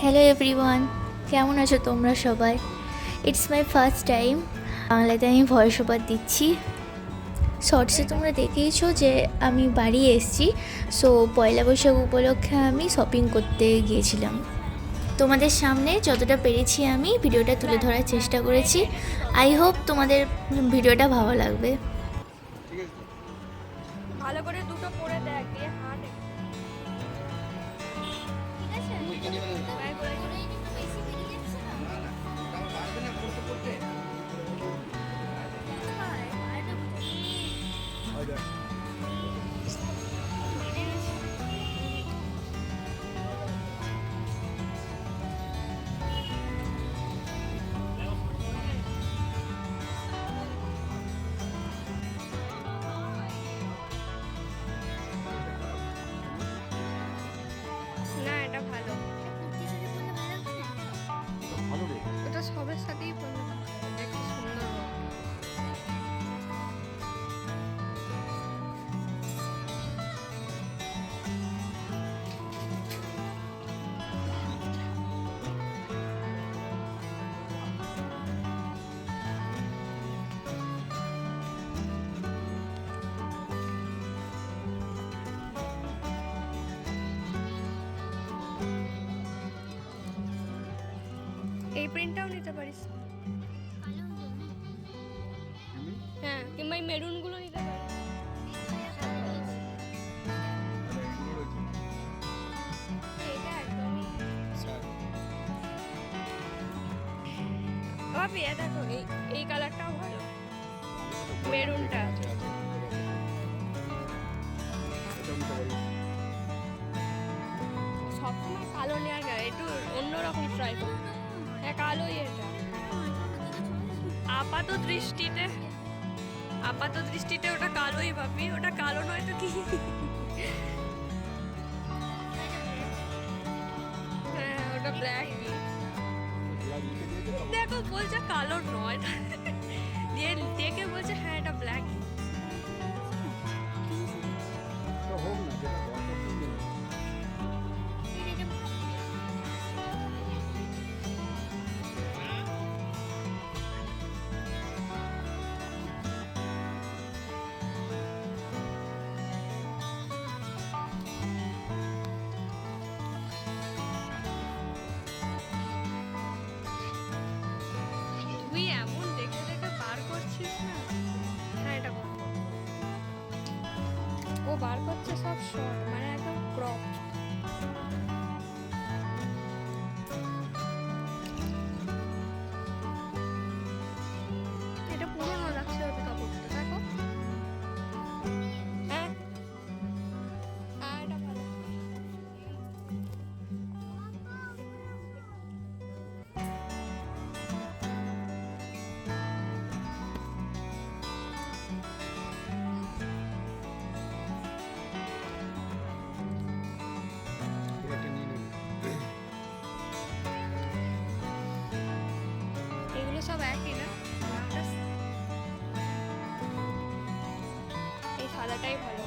Hello everyone, কেমন আছো তোমরা সবাই? ইটস মাই ফার্স্ট টাইম বাংলাতে আমি ভয়েস ওভার দিচ্ছি। শর্টসে তোমরা দেখেইছো যে আমি বাড়ি এসেছি। সো পয়লা বৈশাখ উপলক্ষে আমি শপিং করতে গিয়েছিলাম। তোমাদের সামনে যতটা পেরেছি আমি ভিডিওটা তুলে ধরার চেষ্টা করেছি। আই হোপ তোমাদের ভিডিওটা ভালো লাগবে। ভালো করে দুটো পরে দেখ দিয়ে হাঁট। ঠিক আছে না, এটা ভালো। এটা সবের সাথেই পরলে ভালো লাগে, দেখতে সুন্দর হবে। এই প্রিন্টটাও নিতে পারিস। হ্যাঁ, কিংবা এই মেরুনগুলো নিতে পারিস। এটা একদমই ভাবি, এটা তো এই কালারটাও ভালো, মেরুনটা। সবসময় কালো নেওয়া যায়, একটু অন্যরকম ট্রাই করো। হ্যাঁ, কালোই এটা আপাত দৃষ্টিতে ওটা কালোই ভাবি, ওটা কালো নয় তো কি? হ্যাঁ, ওটা ব্ল্যাক। দেখো বলছে কালো নয়, দিয়ে দেখে বলছে হ্যাঁ এটা ব্ল্যাক। তুই এমন দেখে দেখে বার করছিস না। হ্যাঁ, এটা করবো। ও বার করছে সব শর্ট, মানে একদম ক্রপ। এটা পুরোনো লাগছে ওদের কাপড়টা, দেখো। হ্যাঁ, এটা ভালো। এগুলো সব একই না, এই সাদাটাই ভালো।